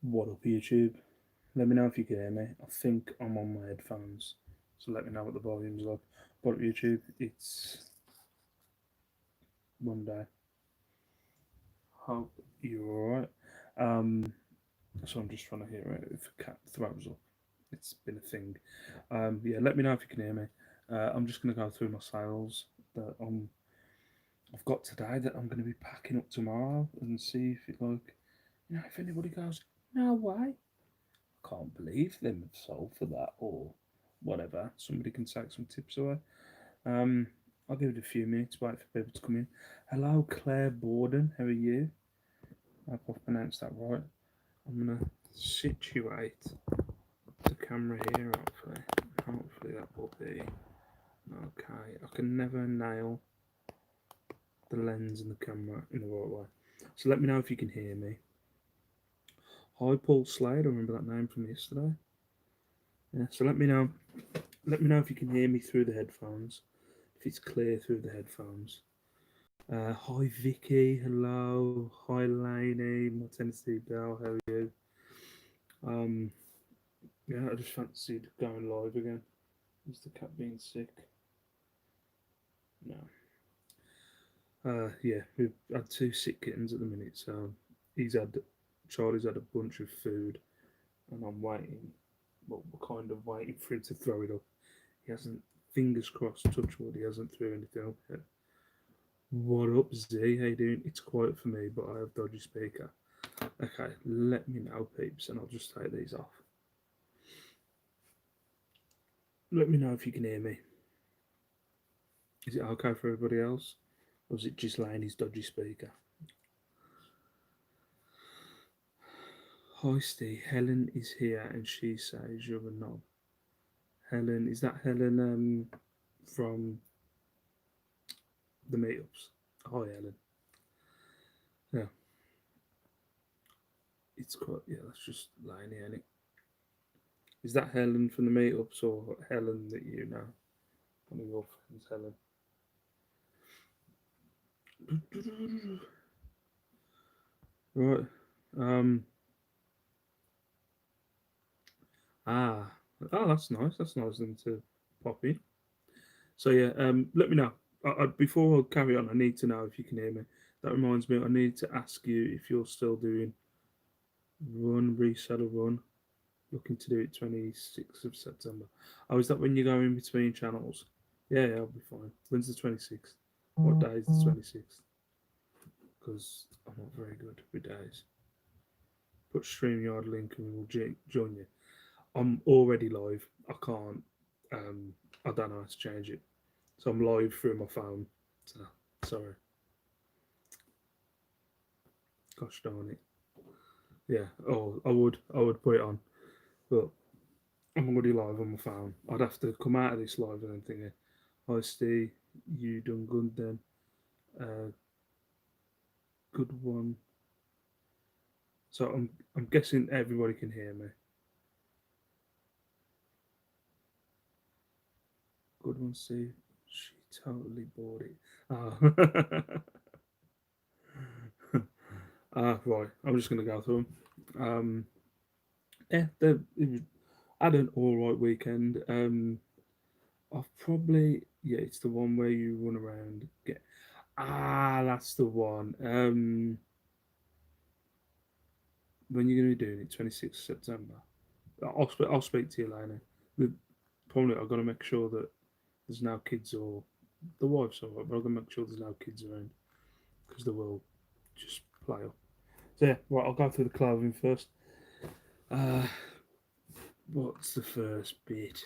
What up, YouTube? Let me know if you can hear me. I think I'm on my headphones, so let me know what the volume's like. What up, YouTube? It's Monday. Hope you're alright. Um, so I'm just trying to hear it if a cat throws up. It's been a thing. Yeah, let me know if you can hear me. I'm just gonna go through my sales that I've got today that I'm gonna be packing up tomorrow and see if it if anybody goes, no way, can't believe them have sold for that or whatever. Somebody can take some tips away. Um, I'll give it a few minutes, wait for people to come in. Hello, Claire Borden. How are you? I hope I've pronounced that right. I'm gonna situate the camera here. Hopefully that will be okay. I can never nail the lens and the camera in the right way. So let me know if you can hear me. Hi, Paul Slade. I remember that name from yesterday. Yeah. So let me know. Let me know if you can hear me through the headphones. If it's clear through the headphones. Hi Vicky, hello. Hi Lainey, my Tennessee Belle, how are you? Um, yeah, I just fancied going live again. Is the cat being sick? No. Yeah, we've had two sick kittens at the minute, so he's had Charlie's had a bunch of food, and I'm waiting. Well, we're kind of waiting for him to throw it up. He hasn't. Fingers crossed, touch wood. He hasn't threw anything up yet. What up, Z? How you doing? It's quiet for me, but I have dodgy speaker. Okay, let me know, peeps, and I'll just take these off. Let me know if you can hear me. Is it okay for everybody else? Or is it just Laney's dodgy speaker? Hi, Steve. Helen is here and she says you're a knob. Helen, is that Helen from the meetups? Hi, Helen. Yeah, it's quite, yeah, that's just Laney, ain't it? Is that Helen from the meetups or Helen that you know? One of your friends, Helen. Right. Um. Ah. Oh, that's nice. That's nice of them to pop in. So yeah. Let me know. Before I carry on, I need to know if you can hear me. That reminds me, I need to ask you if you're still doing run reseller run. Looking to do it 26th of September. Oh, is that when you go in between channels? Yeah, yeah, I'll be fine. When's the 26th? What day is the 26th? Because I'm not very good with days. Put StreamYard link and we'll join you. I'm already live. I can't. I don't know how to change it. So I'm live through my phone. So sorry. Gosh darn it. Yeah. Oh, I would put it on, but I'm already live on my phone. I'd have to come out of this live and then think, "Hi, Steve. You done good then? Uh, good one." So I'm guessing everybody can hear me. Good one, Steve. She totally bought it. Oh. Right. I'm just gonna go through them. Yeah, I had an all right weekend. I've probably it's the one where you run around. That's the one. When you're gonna be doing it, 26th September. I'll speak to you later. The Probably I've got to make sure that there's no kids or the wife's alright, but I've got to make sure there's no kids around because they will just play up. So yeah, right. I'll go through the clothing first. Uh, what's the first bit?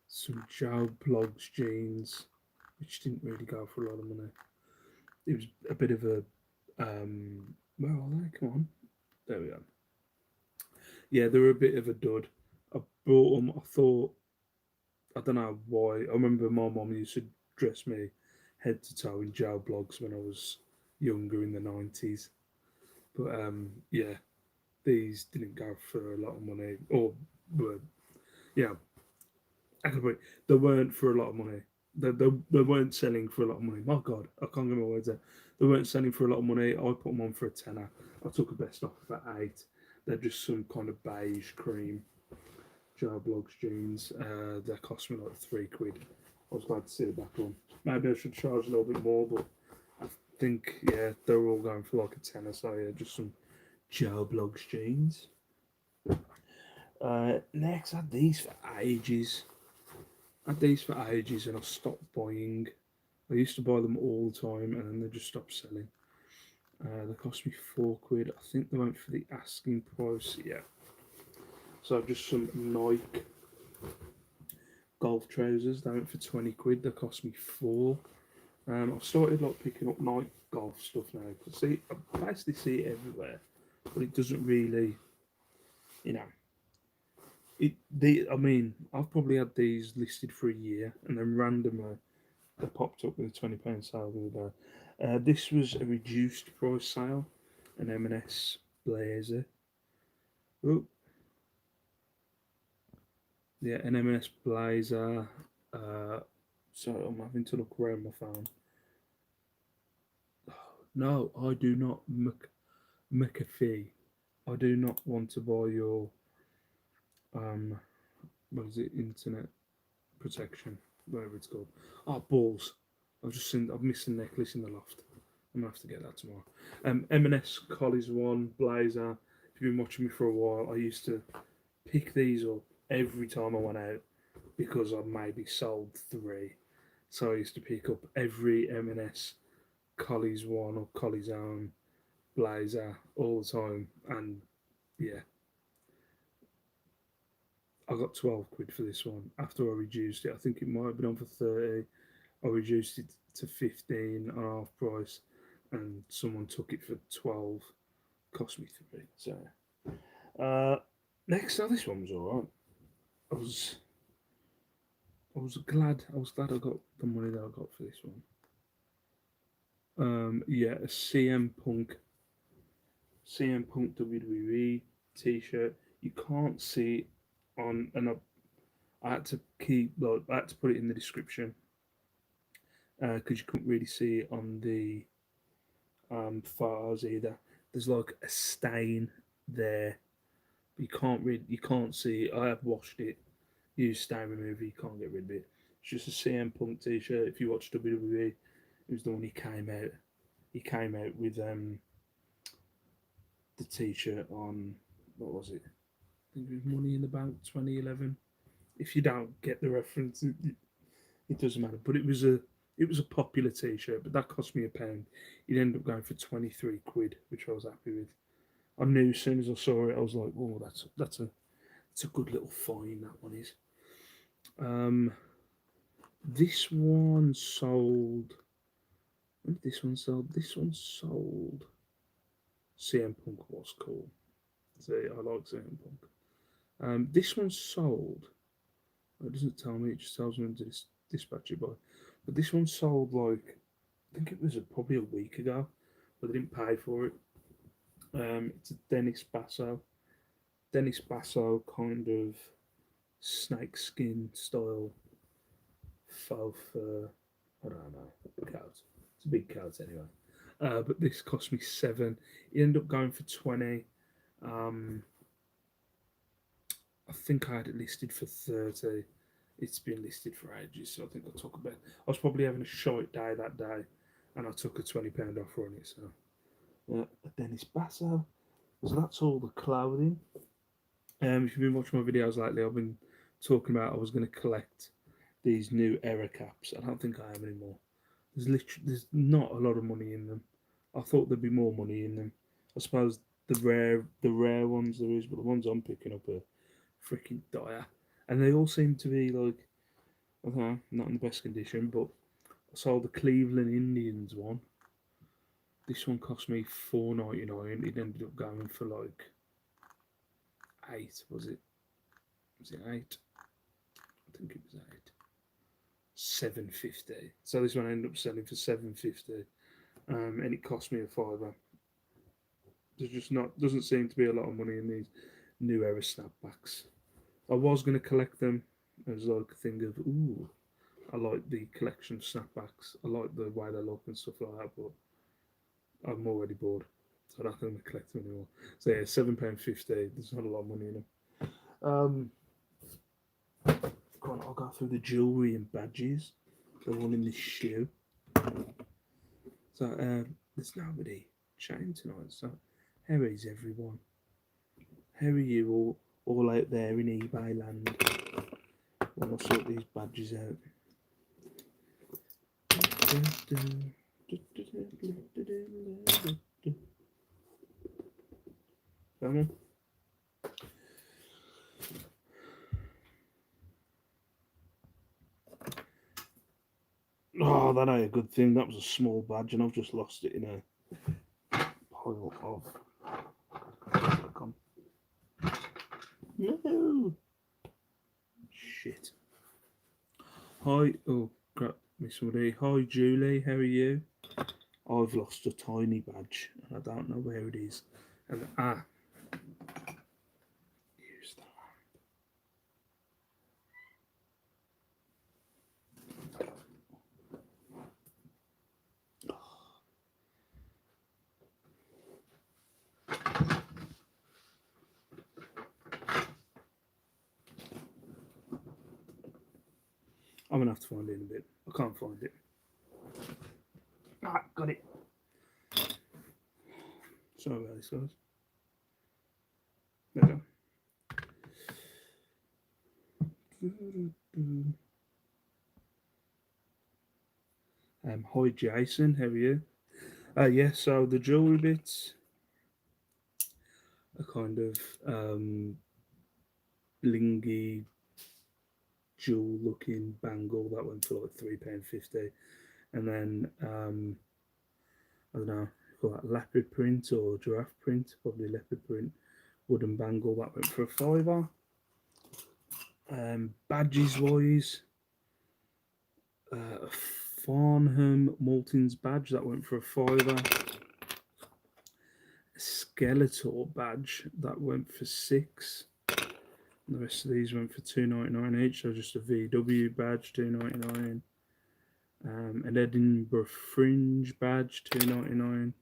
Some Joe Blogs jeans, which didn't really go for a lot of money. It was a bit of a where are they? Come on, there we go. Yeah, they were a bit of a dud. I bought them. I thought I don't know why. I remember my mum used to dress me head to toe in Joe Blogs when I was younger in the 90s. But yeah, these didn't go for a lot of money, or were yeah, actually, they weren't for a lot of money. They weren't selling for a lot of money. My God, I can't get my words out. They weren't selling for a lot of money. I put them on for a tenner. I took a best offer for 8. They're just some kind of beige cream Joe Bloggs jeans. They cost me like £3. I was glad to see the back on. Maybe I should charge a little bit more, but I think yeah, they're all going for like a tenner. So yeah, just some Joe Bloggs jeans. Next, I had these for ages. And I stopped buying. I used to buy them all the time, and then they just stopped selling. They cost me £4. I think they went for the asking price. Yeah. So just some Nike golf trousers. They went for £20. They cost me four. I've started like picking up Nike golf stuff now. I basically see it everywhere, but it doesn't really, you know. I mean, I've probably had these listed for a year, and then randomly they popped up with a £20 sale the other day. This was a reduced price sale, an M&S blazer. Oh, yeah, an M&S blazer. So I'm having to look around my phone. No, I do not, McAfee. I do not want to buy your um, what is it, internet protection, whatever it's called. Oh, balls. I've missed a necklace in the loft. I'm gonna have to get that tomorrow. M&S Collies one blazer. If you've been watching me for a while, I used to pick these up every time I went out because I maybe sold three. So I used to pick up every M&S Collies one or Collies own blazer all the time, and yeah, I got £12 for this one after I reduced it. I think it might have been on for 30. I reduced it to 15 on half price, and someone took it for 12. Cost me three. So uh, next, this one was alright. I was I was glad I got the money that I got for this one. Yeah, a CM Punk WWE T-shirt. You can't see it on, and I had to I had to put it in the description because you couldn't really see it on the photos either. There's like a stain there. You can't see it. I have washed it. Use stain remover. You can't get rid of it. It's just a CM Punk T-shirt. If you watch WWE, it was the one he came out. He came out with the T-shirt on, what was it? I think it was Money in the Bank 2011. If you don't get the reference, it doesn't matter. But it was a popular T-shirt, but that cost me £1. It ended up going for £23, which I was happy with. I knew as soon as I saw it, I was like, "Oh, that's a good little find. That one is." Um, this one sold. When did this one sell? This one sold. CM Punk was cool. See, I like CM Punk. This one sold. It doesn't tell me. It just tells me to dispatch it by. But this one sold like I think it was probably a week ago, but they didn't pay for it. It's a Dennis Basso. Dennis Basso kind of snakeskin style faux fur. I don't know. Coat. It's a big coat anyway. But this cost me 7. It ended up going for 20. Um, I think I had it listed for 30. It's been listed for ages, so I think I took a bit. I was probably having a short day that day, and I took a £20 offer on it. So, Dennis Basso. So that's all the clothing. If you've been watching my videos lately, I've been talking about I was going to collect these new error caps. I don't think I am anymore. There's not a lot of money in them. I thought there'd be more money in them. I suppose the rare ones there is, but the ones I'm picking up are freaking dire, and they all seem to be like I don't know, not in the best condition. But I saw the Cleveland Indians one. This one cost me £4.99. It ended up going for like 8. Was it? Was it 8? I think it was 8. 7.50. So this one ended up selling for 7.50, and it cost me a fiver. There's just not doesn't seem to be a lot of money in these new era snapbacks. I was going to collect them as like a thing of ooh, I like the collection of snapbacks. I like the way they look and stuff like that, but I'm already bored. So I'm not going to collect them anymore. So yeah, £7.50. There's not a lot of money in them. Go on, I'll go through the jewellery and badges. The one in this shoe. So there's nobody chatting tonight. So how is everyone? How are you all out there in eBay land? When I sort these badges out. Come on. Oh, that ain't a good thing. That was a small badge, and I've just lost it in a pile of. No. Shit. Hi. Oh, crap. Miss somebody. Hi, Julie. How are you? I've lost a tiny badge, and I don't know where it is. And use that. I'm gonna have to find it in a bit. I can't find it. Ah, got it. Sorry about this, guys. There we go. Hi Jason, how are you? Yeah, so the jewellery bits are kind of blingy jewel looking bangle that went for like £3.50. And then I don't know, call that leopard print or giraffe print, probably leopard print, wooden bangle that went for a £5. Badges wise, a Farnham Maltings badge that went for a £5. A Skeletor badge that went for £6. The rest of these went for £2.99 each. So just a VW badge, £2.99. An Edinburgh Fringe badge, £2.99.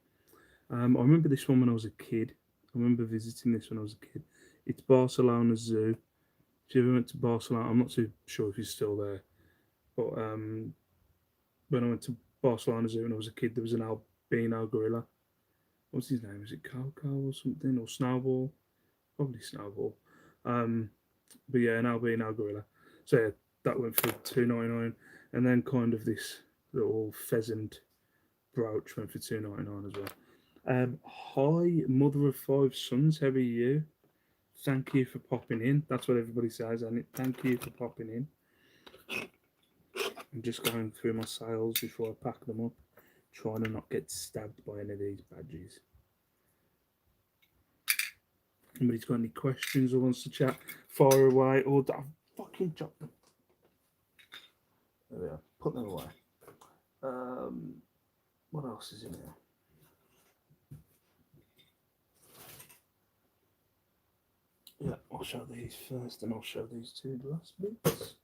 I remember this one when I was a kid. I remember visiting this when I was a kid. It's Barcelona Zoo. If you ever went to Barcelona, I'm not too sure if he's still there, but when I went to Barcelona Zoo when I was a kid, there was an albino gorilla. What's his name? Is it Coco or something? Or Snowball? Probably Snowball. But yeah, an albino gorilla. So yeah, that went for £2.99, and then kind of this little pheasant brooch went for £2.99 as well. Hi, mother of five sons. How are you? Thank you for popping in. That's what everybody says, and thank you for popping in. I'm just going through my sales before I pack them up, trying to not get stabbed by any of these badges. Anybody's got any questions or wants to chat, fire away, or fucking drop them. There we are. Put them away. What else is in there? Yeah, I'll show these first, and I'll show these two last bits.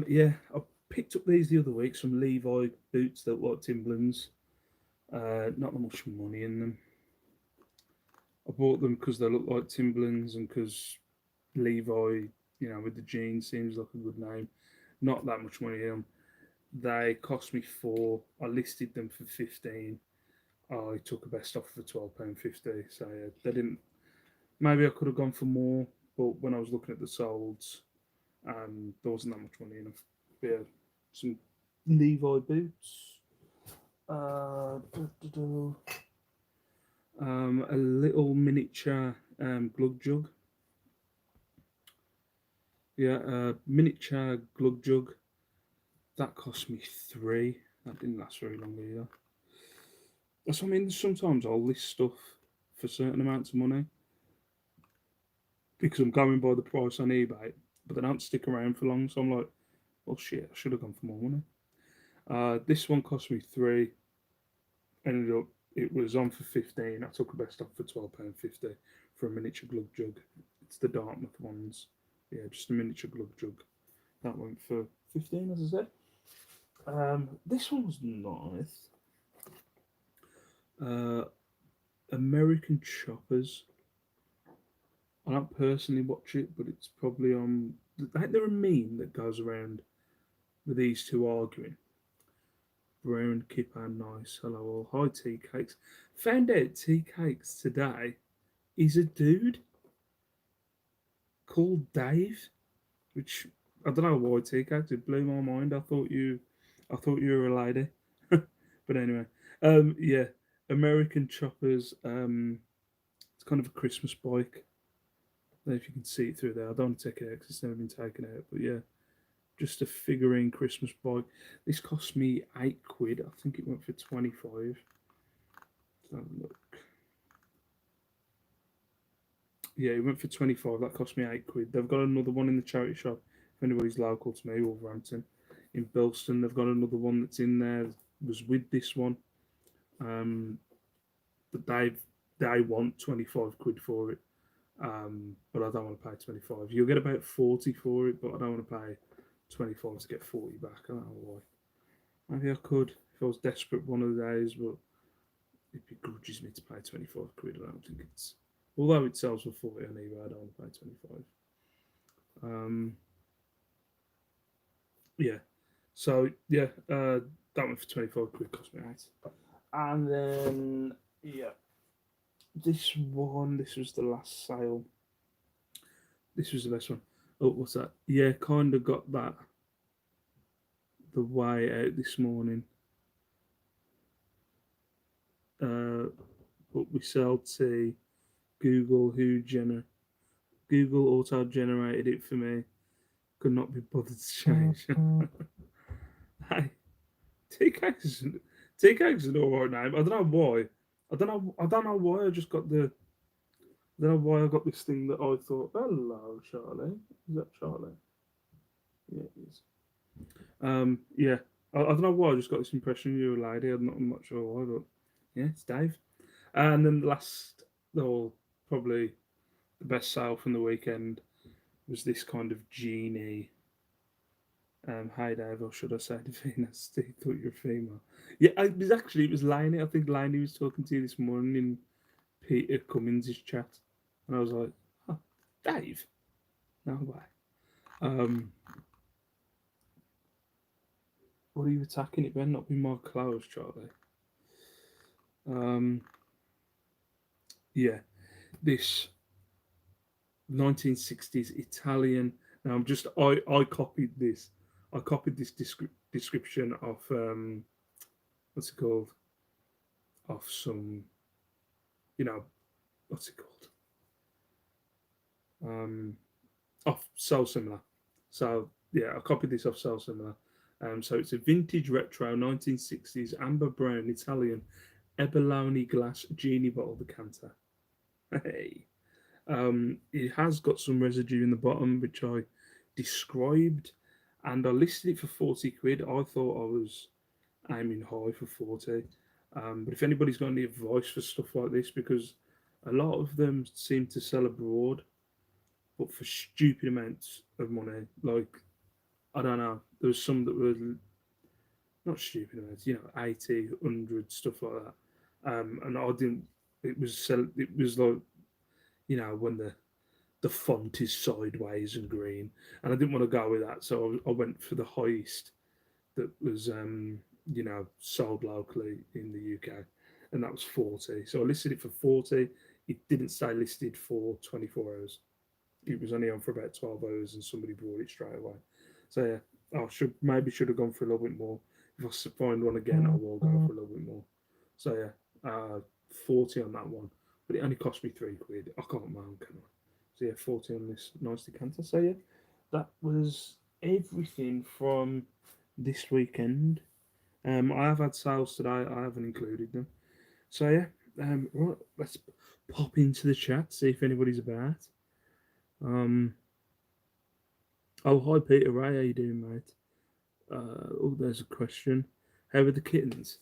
Yeah, I picked up these the other week, some Levi boots that were Timberlands. Not that much money in them. I bought them because they look like Timberlands and because Levi, with the jeans seems like a good name. Not that much money in them. They cost me 4. I listed them for 15. I took a best offer for £12.50. So yeah, they didn't. Maybe I could have gone for more, but when I was looking at the solds, there wasn't that much money in them. But yeah, some Levi boots. A little miniature glug jug. Yeah, a miniature glug jug. That cost me 3. That didn't last very long either. That's what I mean. Sometimes I'll list stuff for certain amounts of money because I'm going by the price on eBay, but they don't stick around for long. So I'm like, well, shit, I should have gone for more money. This one cost me 3. Ended up, it was on for 15. I took a best off for £12.50 for a miniature glug jug. It's the Dartmouth ones. Yeah, just a miniature glug jug. That went for 15, as I said. This one was nice. American Choppers. I don't personally watch it, but it's probably on. I think there a meme that goes around with these two arguing. Brown, Kipper, nice. Hello all. Hi, Tea Cakes. Found out Tea Cakes today is a dude called Dave, which I don't know why Tea Cakes. It blew my mind. I thought you were a lady. But anyway, yeah, American Choppers. It's kind of a Christmas bike. I don't know if you can see it through there. I don't want to take it out because it's never been taken out. But yeah, just a figurine Christmas bike. This cost me £8. I think it went for 25. Let's have a look. Yeah, it went for 25. That cost me £8. They've got another one in the charity shop. If anybody's local to me, Wolverhampton, in Bilston, they've got another one that's in there. Was with this one, but they want £25 for it. But I don't want to pay 25. You'll get about 40 for it, but I don't want to pay 25 to get 40 back. I don't know why. Maybe I could if I was desperate one of the days, but it begrudges me to pay £25. I don't think it's. Although it sells for 40 on eBay, I don't want to pay 25. Yeah. So yeah, that one for £25 cost me eight. And then yeah, this one, this was the last sale. This was the best one. Oh, what's that? Yeah, kind of got that the way out this morning. But we sell to Google, Google auto generated it for me. Could not be bothered to change. Hey, TK is an alright name. I don't know why. I don't know why I just got the. I don't know why I got this thing that I thought, hello, Charlie. Is that Charlie? Yeah, it is. Yeah. I don't know why I just got this impression you were a lady. I'm not sure why, but yeah, it's Dave. And then the last, or probably the best sale from the weekend was this kind of genie. Hi Dave, or should I say Davina? Steve thought you were female. Yeah, it was Lainey. I think Lainey was talking to you this morning in Peter Cummins' chat, and I was like, oh, Dave, no way. What are you attacking? It better not be my clothes, Charlie. Yeah, this 1960s Italian. Now I copied this. I copied this description of what's it called? Of some, what's it called? Off Soul Similar. So yeah, I copied this off Soul Similar. So it's a vintage retro 1960s amber brown Italian Eboloni glass genie bottle decanter. Hey. It has got some residue in the bottom, which I described, and I listed it for £40. I thought I was aiming high for 40. But if anybody's got any advice for stuff like this, because a lot of them seem to sell abroad, but for stupid amounts of money. Like, I don't know, there was some that were not stupid amounts, 80, 100, stuff like that. And I didn't, it was like, when the font is sideways and green, and I didn't want to go with that, so I went for the highest that was sold locally in the UK, and that was 40. So I listed it for 40. It didn't stay listed for 24 hours. It was only on for about 12 hours, and somebody bought it straight away. So yeah, I should have gone for a little bit more. If I find one again, I will go for a little bit more. So yeah, 40 on that one, but it only cost me £3. I can't moan, can I? So yeah, 40 on this nice decanter. So yeah, that was everything from this weekend. I have had sales today. I haven't included them. So yeah, right, let's pop into the chat, see if anybody's about. Oh hi Peter Ray, how you doing, mate? Oh, there's a question. How are the kittens?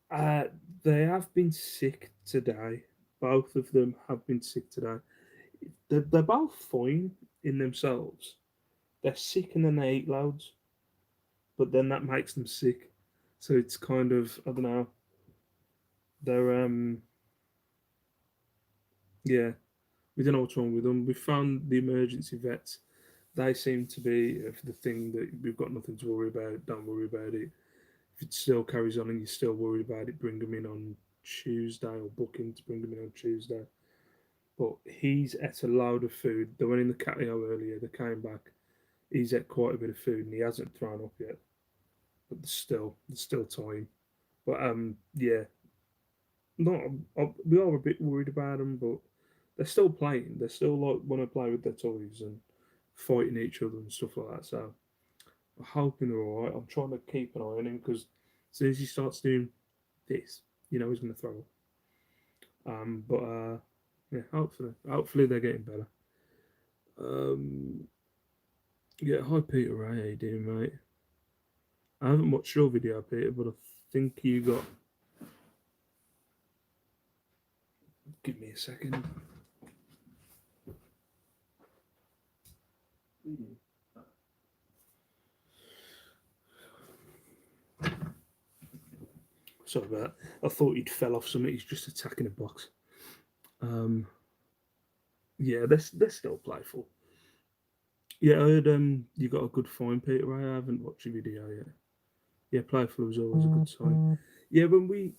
They have been sick today. Both of them have been sick today. They're both fine in themselves. They're sick and then they eat loads, but then that makes them sick. So it's kind of, I don't know. They're Yeah, we don't know what's wrong with them. We found the emergency vets. They seem to be the thing that we've got nothing to worry about. Don't worry about it. If it still carries on and you're still worried about it, bring them in on Tuesday or book him to bring them in on Tuesday. But he's ate a load of food. They went in the catio earlier. They came back. He's ate quite a bit of food and he hasn't thrown up yet. But there's still time. But yeah, not we are a bit worried about them, but they're still playing. They still like want to play with their toys and fighting each other and stuff like that. So I'm hoping they're all right. I'm trying to keep an eye on him because as soon as he starts doing this, he's going to throw up. But yeah, hopefully they're getting better. Um, yeah, hi Peter Ray, how you doing, mate? I haven't watched your video, Peter, but I think you got. Give me a second. Sorry about that. I thought he'd fell off something. He's just attacking a box. Um, yeah, they're still playful. Yeah, I heard you got a good find, Peter Ray. I haven't watched your video yet. Yeah, playful was always a good sign. Yeah, when we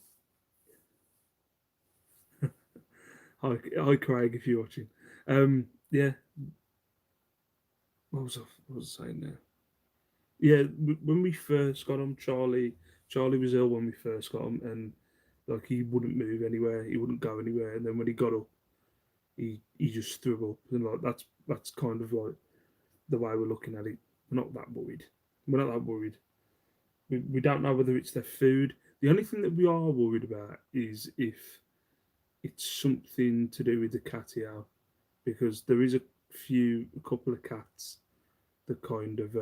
hi Craig, if you're watching. Yeah, what was I saying there? Yeah, when we first got him, Charlie was ill when we first got him, and like he wouldn't move anywhere, he wouldn't go anywhere, and then when he got up, he just threw up, and like that's kind of like the way we're looking at it. We're not that worried. We're not that worried. We don't know whether it's their food. The only thing that we are worried about is if it's something to do with the catio, because there is a couple of cats that kind of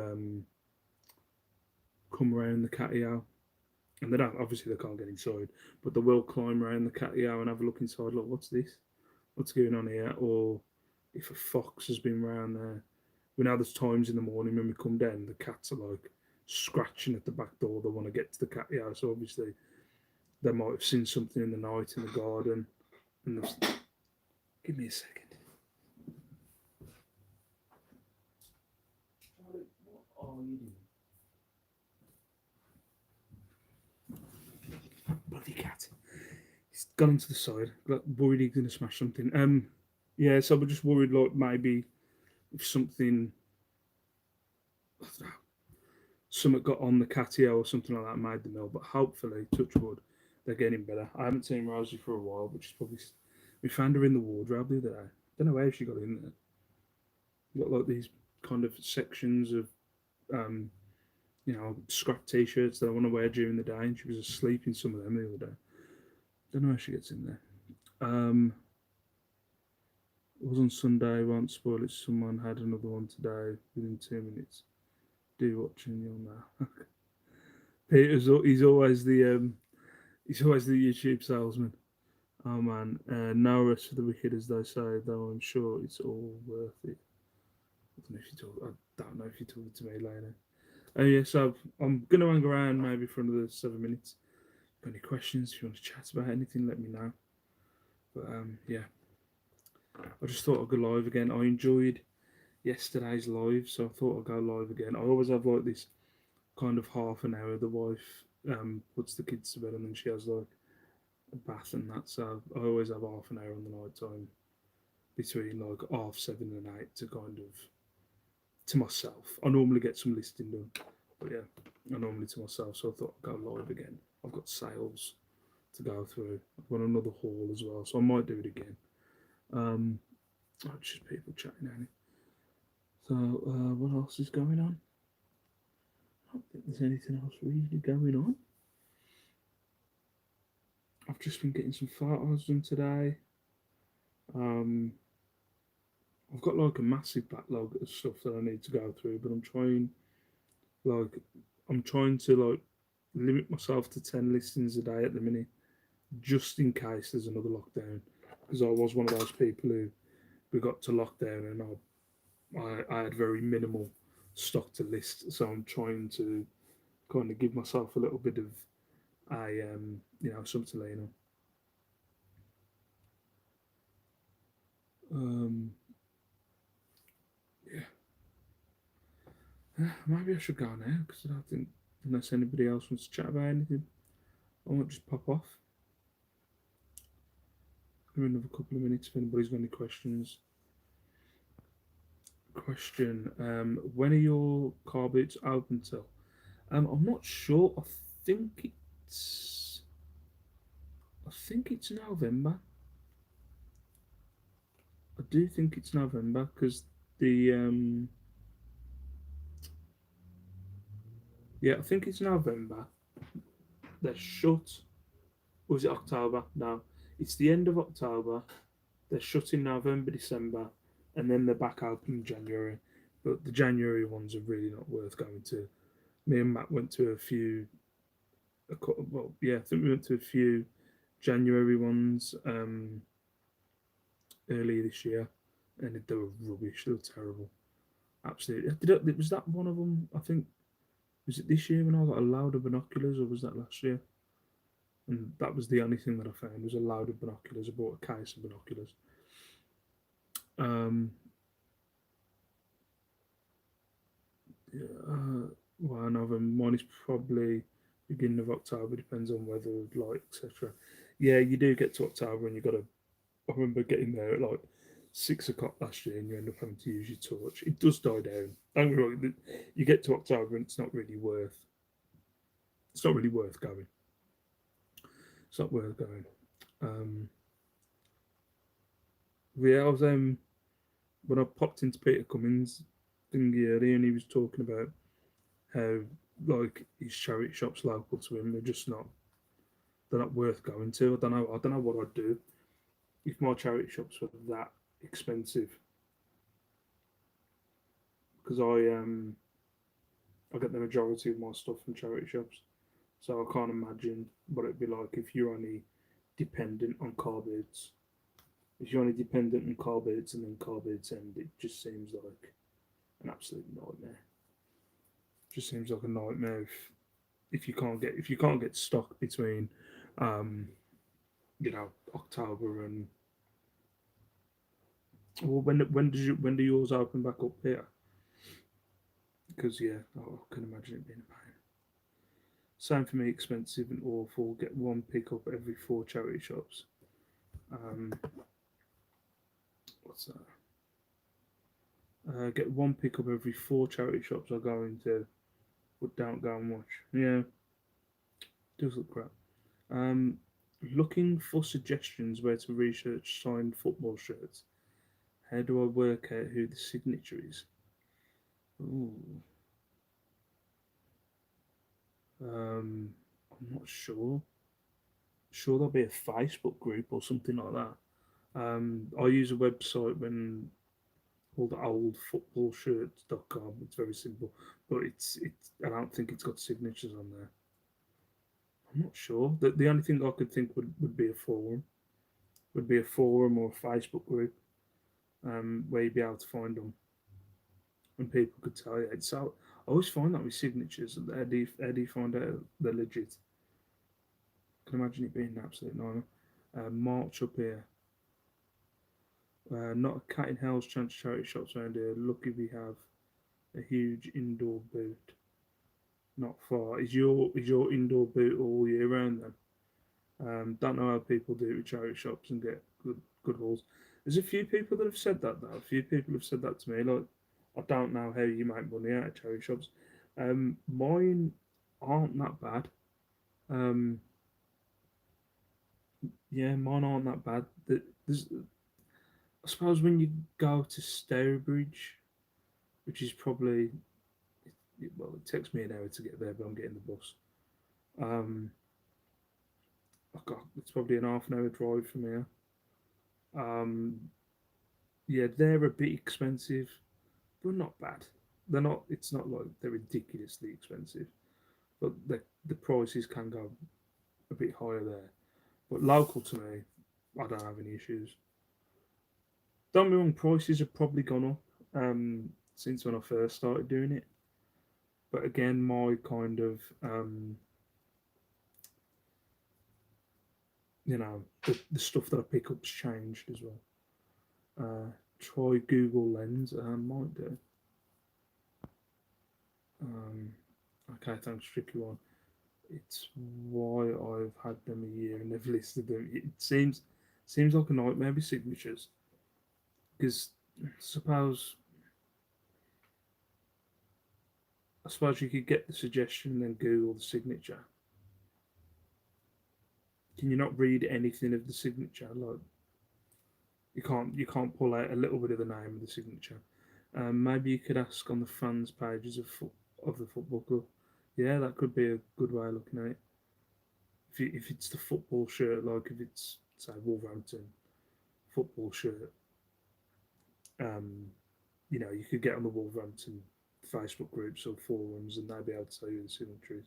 come around the catio, and they don't obviously they can't get inside, but they will climb around the catio and have a look inside. Like, what's this? What's going on here? Or if a fox has been around there. We know there's times in the morning when we come down, the cats are like scratching at the back door. They want to get to the catio, so obviously they might have seen something in the night in the garden. And give me a second. What are you doing? Bloody cat. He's gone into the side. Got worried he's going to smash something. Yeah, so we're just worried like maybe if something, I don't know, something got on the catio or something like that made the mill. But hopefully, touch wood, they're getting better. I haven't seen Rosie for a while, but she's probably. We found her in the wardrobe the other day. Don't know where she got in there. You got like these kind of sections of scrap t-shirts that I want to wear during the day, and she was asleep in some of them the other day. Don't know how she gets in there. It was on Sunday. Won't spoil it. Someone had another one today within 2 minutes. Do watch and you'll know. Peter's he's always the YouTube salesman. Oh man, no rest for the wicked, as they say. Though I'm sure it's all worth it. I don't know if you're talking to me, Lena. Oh yeah, so I'm gonna hang around maybe for another 7 minutes. Got any questions? If you want to chat about anything, let me know. But yeah, I just thought I'd go live again. I enjoyed yesterday's live, so I thought I'd go live again. I always have like this kind of half an hour. The wife puts the kids to bed and then she has like a bath and that. So I always have half an hour on the night time between like 7:30 and 8 to kind of to myself. I normally get some listing done, but yeah, I normally to myself. So I thought I'd go live again. I've got sales to go through. I've got another haul as well, so I might do it again. It's just people chatting at it. So what else is going on? I don't think there's anything else really going on. I've just been getting some photos done today. Um, I've got like a massive backlog of stuff that I need to go through, but like, I'm trying to like limit myself to 10 listings a day at the minute, just in case there's another lockdown. Because I was one of those people who we got to lockdown and I had very minimal stock to list, so I'm trying to kind of give myself a little bit of something to lean on. Um, maybe I should go now because I don't think unless anybody else wants to chat about anything, I might just pop off. Give me another couple of minutes if anybody's got any questions. Question: when are your car boots open till? I'm not sure. Think it's. I think it's November. I do think it's November because the yeah, I think it's November. They're shut. Or was it October? No, it's the end of October. They're shut in November, December, and then they're back open in January. But the January ones are really not worth going to. Me and Matt went to a few. Well, yeah, I think we went to a few January ones earlier this year, and they were rubbish. They were terrible. Absolutely. Was that one of them? I think was it this year when I got a louder binoculars, or was that last year? And that was the only thing that I found was a louder binoculars. I bought a case of binoculars. Um, yeah, well, another mine is probably beginning of October. Depends on weather, light, etc. Yeah, you do get to October and you got to. I remember getting there at like 6 o'clock last year, and you end up having to use your torch. It does die down. Don't get me wrong. You get to October and it's not really worth. It's not really worth going. It's not worth going. Um, yeah, I was when I popped into Peter Cummins thingy earlier, and he was talking about how like his charity shops local to him, they're just not. They're not worth going to. I don't know. I don't know what I'd do if my charity shops were that expensive because I get the majority of my stuff from charity shops. So I can't imagine what it'd be like if you're only dependent on car boots. If you're only dependent on car boots and then car boots end, it just seems like an absolute nightmare. It just seems like a nightmare if you can't get stock between um, October and well when do yours open back up here? Because yeah, I can imagine it being a pain. Same for me, expensive and awful. Get one pickup every four charity shops. Um, what's that? Get one pickup every four charity shops I go into, but don't go and watch. Yeah, does look crap. Um, looking for suggestions where to research signed football shirts. How do I work out who the signature is? Ooh, I'm not sure. Sure, there'll be a Facebook group or something like that. I use a website when called oldfootballshirts.com. It's very simple, but it's. I don't think it's got signatures on there. I'm not sure. The only thing I could think would be a forum. Would be a forum or a Facebook group where you'd be able to find them and people could tell you. So I always find that with signatures. How do you find out they're legit? I can imagine it being an absolute nightmare. March up here. Not a cat in hell's chance charity shops around here. Lucky we have a huge indoor boot. Not far. Is your indoor boot all year round then? Don't know how people do it with charity shops and get good hauls. There's a few people that have said that though. A few people have said that to me. Like, I don't know how you make money out of charity shops. Mine aren't that bad. Um, yeah, mine aren't that bad. There's, I suppose when you go to Stourbridge, which is probably well, it takes me an hour to get there, but I'm getting the bus. Um, it's probably an half an hour drive from here. Um, yeah, they're a bit expensive, but not bad. They're not. It's not like they're ridiculously expensive, but the prices can go a bit higher there. But local to me, I don't have any issues. Don't get me wrong, prices have probably gone up since when I first started doing it. But again, my kind of the stuff that I pick up's changed as well. Try Google Lens. Might do. Um, okay, thanks, tricky one. It's why I've had them a year and they've listed them. It seems like a nightmare with signatures because suppose I suppose you could get the suggestion and then Google the signature. Can you not read anything of the signature? Like you can't pull out a little bit of the name of the signature. Maybe you could ask on the fans pages of the football club. Yeah, that could be a good way of looking at it. If it's the football shirt, like if it's say Wolverhampton football shirt, um, you could get on the Wolverhampton Facebook groups or forums and they'd be able to tell you the signatories.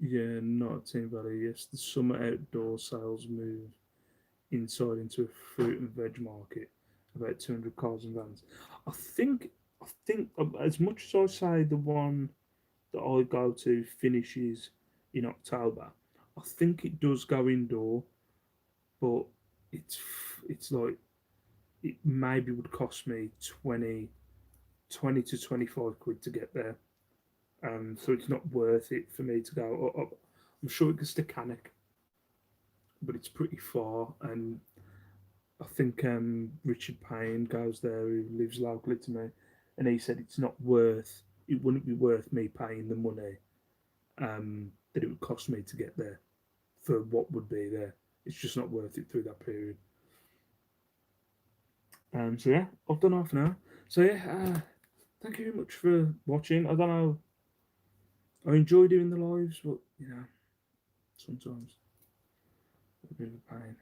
Yeah, not a team value. Yes, the summer outdoor sales move inside into a fruit and veg market, about 200 cars and vans. I think, as much as I say the one that I go to finishes in October, I think it does go indoor, but it's it's like it maybe would cost me 20 to 25 quid to get there. So it's not worth it for me to go. I'm sure it gets to Cannock, but it's pretty far. And I think Richard Payne goes there, who lives locally to me, and he said it wouldn't be worth me paying the money that it would cost me to get there for what would be there. It's just not worth it through that period. So yeah, I've done half an hour. So yeah, thank you very much for watching. I don't know, I enjoy doing the lives, but sometimes a bit of a pain.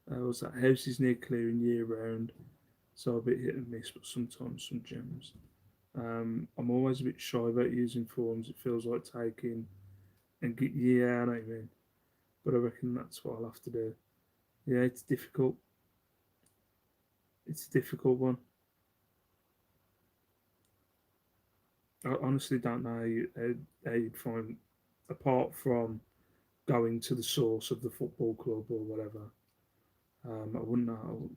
Was that house is near clearing year round, so a bit hit and miss, but sometimes some gems. I'm always a bit shy about using forms. It feels like taking and get yeah, I know what you mean. But I reckon that's what I'll have to do. Yeah, it's difficult. It's a difficult one. I honestly don't know how you'd find, apart from going to the source of the football club or whatever. I wouldn't know.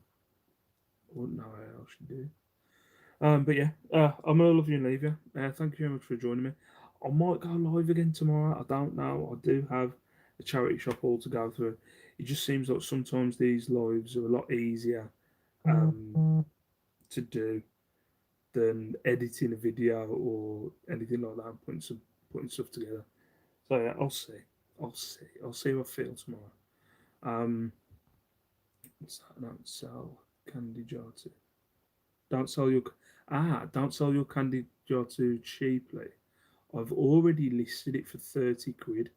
I wouldn't know how else you do. But yeah, I'm gonna love you and leave you. Thank you very much for joining me. I might go live again tomorrow. I don't know. I do have a charity shop all to go through. It just seems like sometimes these lives are a lot easier to do than editing a video or anything like that. Putting stuff together. So yeah, I'll see. I'll see. I'll see how I feel tomorrow. Um, what's that? Don't sell candy jar to. Don't sell your don't sell your candy jar too cheaply. I've already listed it for 30 quid.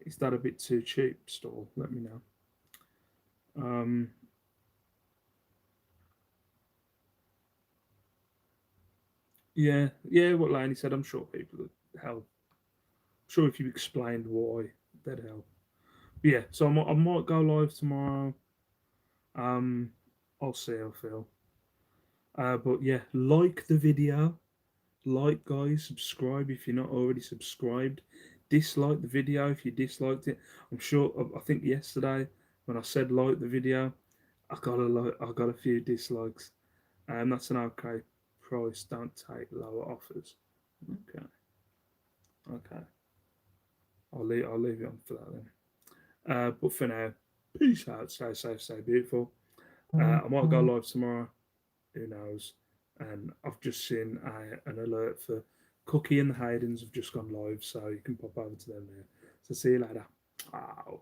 Is that a bit too cheap, store? Let me know. Um, yeah, what Laney said, I'm sure people would help. I'm sure if you explained why, that'd help. But yeah, so I might go live tomorrow. Um, I'll see how I feel. But yeah, like the video. Like, guys, subscribe if you're not already subscribed. Dislike the video if you disliked it. I'm sure. I think yesterday when I said like the video, I got a few dislikes, and that's an okay price. Don't take lower offers. Okay, okay. I'll leave it on for that then. But for now, peace out. Stay safe. Stay beautiful. I might go live tomorrow. Who knows? And I've just seen an alert for Cookie and the Haydens have just gone live, so you can pop over to them there. So see you later. Wow.